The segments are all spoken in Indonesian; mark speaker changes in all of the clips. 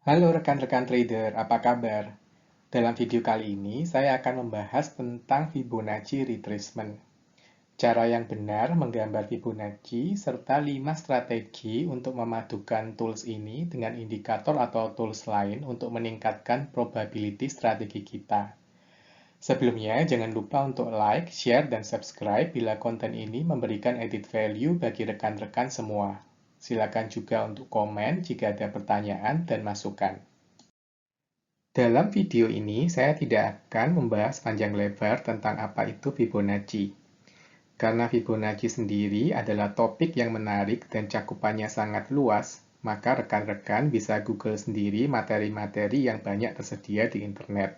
Speaker 1: Halo rekan-rekan trader, apa kabar? Dalam video kali ini, saya akan membahas tentang Fibonacci retracement. Cara yang benar menggambar Fibonacci, serta 5 strategi untuk memadukan tools ini dengan indikator atau tools lain untuk meningkatkan probability strategi kita. Sebelumnya, jangan lupa untuk like, share, dan subscribe bila konten ini memberikan added value bagi rekan-rekan semua. Silakan juga untuk komen jika ada pertanyaan dan masukan. Dalam video ini, saya tidak akan membahas panjang lebar tentang apa itu Fibonacci. Karena Fibonacci sendiri adalah topik yang menarik dan cakupannya sangat luas, maka rekan-rekan bisa Google sendiri materi-materi yang banyak tersedia di internet.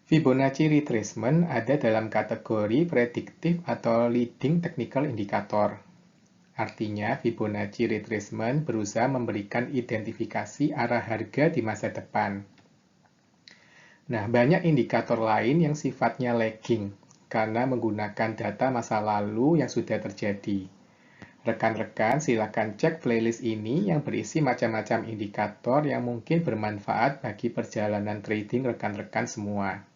Speaker 1: Fibonacci retracement ada dalam kategori prediktif atau leading technical indicator. Artinya, Fibonacci retracement berusaha memberikan identifikasi arah harga di masa depan. Nah, banyak indikator lain yang sifatnya lagging, karena menggunakan data masa lalu yang sudah terjadi. Rekan-rekan silakan cek playlist ini yang berisi macam-macam indikator yang mungkin bermanfaat bagi perjalanan trading rekan-rekan semua.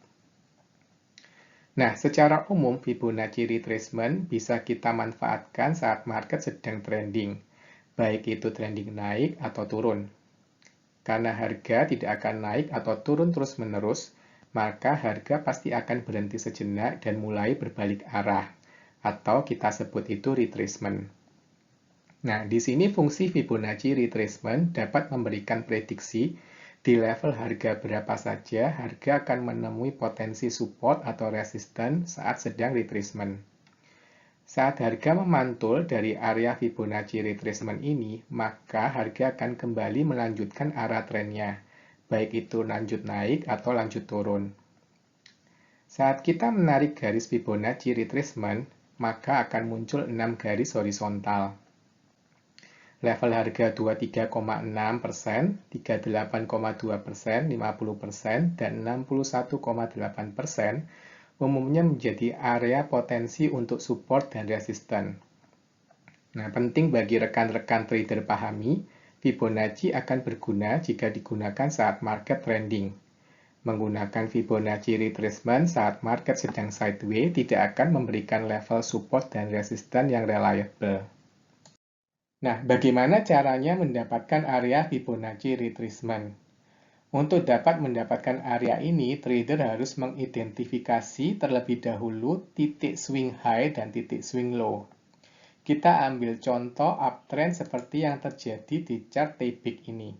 Speaker 1: Nah, secara umum Fibonacci retracement bisa kita manfaatkan saat market sedang trending, baik itu trending naik atau turun. Karena harga tidak akan naik atau turun terus-menerus, maka harga pasti akan berhenti sejenak dan mulai berbalik arah, atau kita sebut itu retracement. Nah, di sini fungsi Fibonacci retracement dapat memberikan prediksi di level harga berapa saja harga akan menemui potensi support atau resistance saat sedang retracement. Saat harga memantul dari area Fibonacci retracement ini, maka harga akan kembali melanjutkan arah trennya, baik itu lanjut naik atau lanjut turun. Saat kita menarik garis Fibonacci retracement, maka akan muncul 6 garis horizontal. Level harga 23,6%, 38,2%, 50%, dan 61,8% umumnya menjadi area potensi untuk support dan resisten. Nah, penting bagi rekan-rekan trader pahami, Fibonacci akan berguna jika digunakan saat market trending. Menggunakan Fibonacci retracement saat market sedang sideways tidak akan memberikan level support dan resisten yang reliable. Nah, bagaimana caranya mendapatkan area Fibonacci retracement? Untuk dapat mendapatkan area ini, trader harus mengidentifikasi terlebih dahulu titik swing high dan titik swing low. Kita ambil contoh uptrend seperti yang terjadi di chart TBIG ini.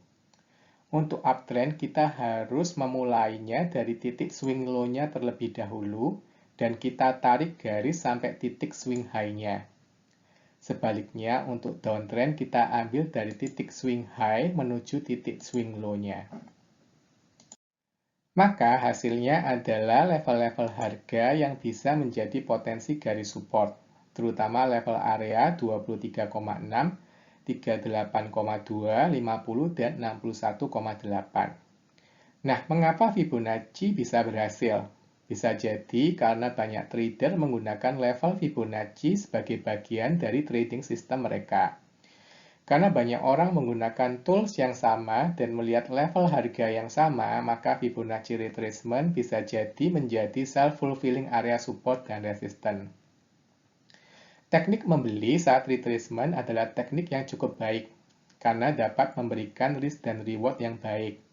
Speaker 1: Untuk uptrend, kita harus memulainya dari titik swing low-nya terlebih dahulu, dan kita tarik garis sampai titik swing high-nya. Sebaliknya, untuk downtrend, kita ambil dari titik swing high menuju titik swing low-nya. Maka hasilnya adalah level-level harga yang bisa menjadi potensi garis support, terutama level area 23,6, 38,2, 50, dan 61,8. Nah, mengapa Fibonacci bisa berhasil? Bisa jadi karena banyak trader menggunakan level Fibonacci sebagai bagian dari trading system mereka. Karena banyak orang menggunakan tools yang sama dan melihat level harga yang sama, maka Fibonacci retracement bisa jadi menjadi self-fulfilling area support dan resistance. Teknik membeli saat retracement adalah teknik yang cukup baik, karena dapat memberikan risk dan reward yang baik.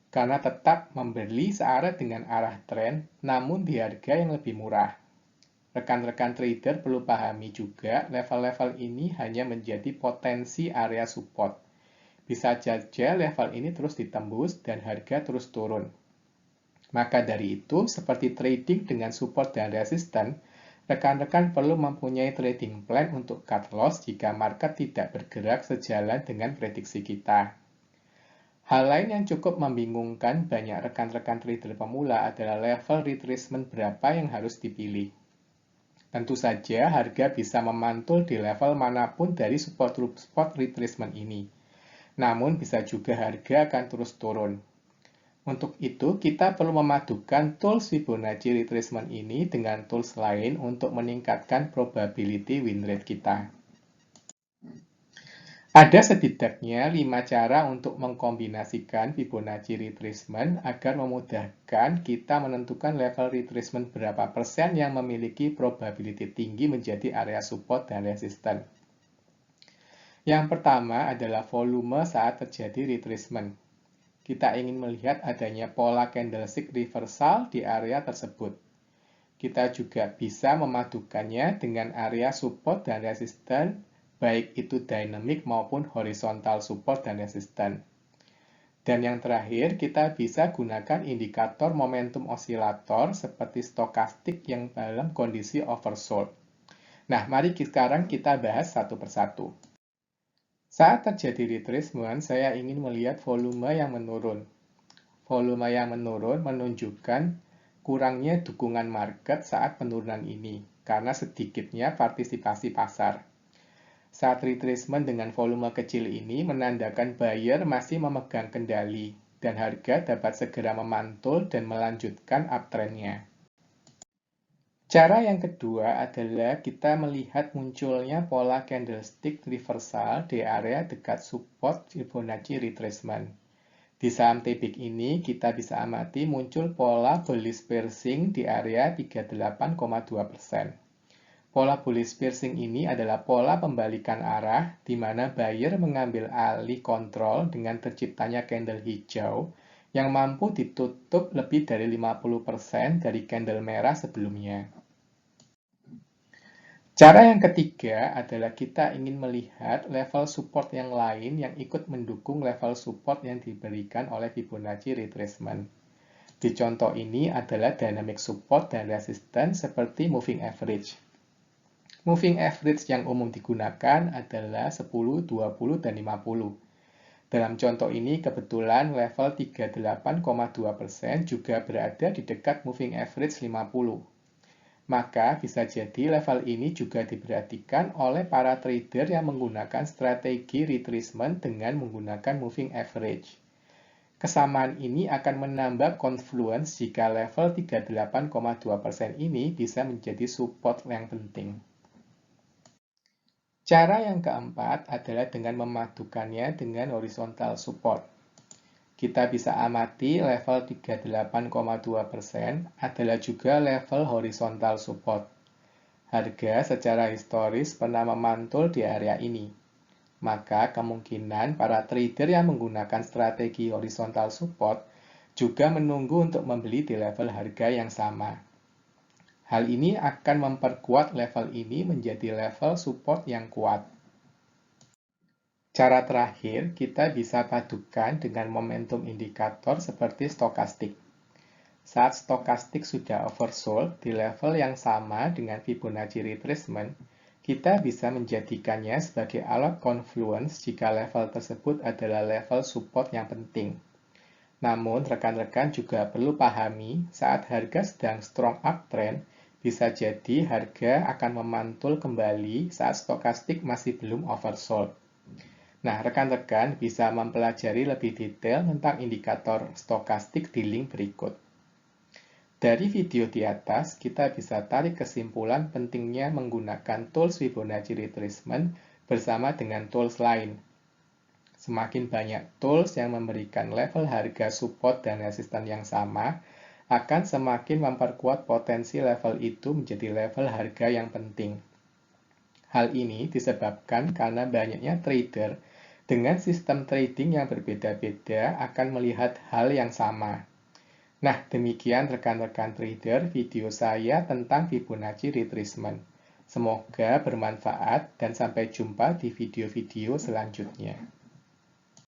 Speaker 1: Karena tetap membeli searah dengan arah tren, namun di harga yang lebih murah. Rekan-rekan trader perlu pahami juga level-level ini hanya menjadi potensi area support. Bisa saja level ini terus ditembus dan harga terus turun. Maka dari itu, seperti trading dengan support dan resistance, rekan-rekan perlu mempunyai trading plan untuk cut loss jika market tidak bergerak sejalan dengan prediksi kita. Hal lain yang cukup membingungkan banyak rekan-rekan trader pemula adalah level retracement berapa yang harus dipilih. Tentu saja harga bisa memantul di level manapun dari support retracement ini. Namun bisa juga harga akan terus turun. Untuk itu, kita perlu memadukan tools Fibonacci retracement ini dengan tools lain untuk meningkatkan probability win rate kita. Ada setidaknya 5 cara untuk mengkombinasikan Fibonacci retracement agar memudahkan kita menentukan level retracement berapa persen yang memiliki probability tinggi menjadi area support dan resisten. Yang pertama adalah volume saat terjadi retracement. Kita ingin melihat adanya pola candlestick reversal di area tersebut. Kita juga bisa memadukannya dengan area support dan resisten, baik itu dynamic maupun horizontal support dan resisten. Dan yang terakhir, kita bisa gunakan indikator momentum osilator seperti stokastik yang dalam kondisi oversold. Nah, mari sekarang kita bahas satu persatu. Saat terjadi retracement, saya ingin melihat volume yang menurun. Volume yang menurun menunjukkan kurangnya dukungan market saat penurunan ini, karena sedikitnya partisipasi pasar. Saat retracement dengan volume kecil ini menandakan buyer masih memegang kendali, dan harga dapat segera memantul dan melanjutkan uptrend-nya. Cara yang kedua adalah kita melihat munculnya pola candlestick reversal di area dekat support Fibonacci retracement. Di saham TBIC ini, kita bisa amati muncul pola bullish piercing di area 38,2%. Pola bullish piercing ini adalah pola pembalikan arah, di mana buyer mengambil alih kontrol dengan terciptanya candle hijau yang mampu ditutup lebih dari 50% dari candle merah sebelumnya. Cara yang ketiga adalah kita ingin melihat level support yang lain yang ikut mendukung level support yang diberikan oleh Fibonacci retracement. Di contoh ini adalah dynamic support dan resistance seperti moving average. Moving average yang umum digunakan adalah 10, 20, dan 50. Dalam contoh ini kebetulan level 38,2% juga berada di dekat moving average 50. Maka bisa jadi level ini juga diperhatikan oleh para trader yang menggunakan strategi retracement dengan menggunakan moving average. Kesamaan ini akan menambah confluence jika level 38,2% ini bisa menjadi support yang penting. Cara yang keempat adalah dengan memadukannya dengan horizontal support. Kita bisa amati level 38,2% adalah juga level horizontal support. Harga secara historis pernah memantul di area ini. Maka kemungkinan para trader yang menggunakan strategi horizontal support juga menunggu untuk membeli di level harga yang sama. Hal ini akan memperkuat level ini menjadi level support yang kuat. Cara terakhir, kita bisa padukan dengan momentum indikator seperti stokastik. Saat stokastik sudah oversold di level yang sama dengan Fibonacci retracement, kita bisa menjadikannya sebagai alat confluence jika level tersebut adalah level support yang penting. Namun, rekan-rekan juga perlu pahami saat harga sedang strong uptrend, bisa jadi harga akan memantul kembali saat stokastik masih belum oversold. Nah, rekan-rekan bisa mempelajari lebih detail tentang indikator stokastik di link berikut. Dari video di atas, kita bisa tarik kesimpulan pentingnya menggunakan tools Fibonacci retracement bersama dengan tools lain. Semakin banyak tools yang memberikan level harga support dan resisten yang sama, akan semakin memperkuat potensi level itu menjadi level harga yang penting. Hal ini disebabkan karena banyaknya trader dengan sistem trading yang berbeda-beda akan melihat hal yang sama. Nah, demikian rekan-rekan trader video saya tentang Fibonacci retracement. Semoga bermanfaat dan sampai jumpa di video-video selanjutnya.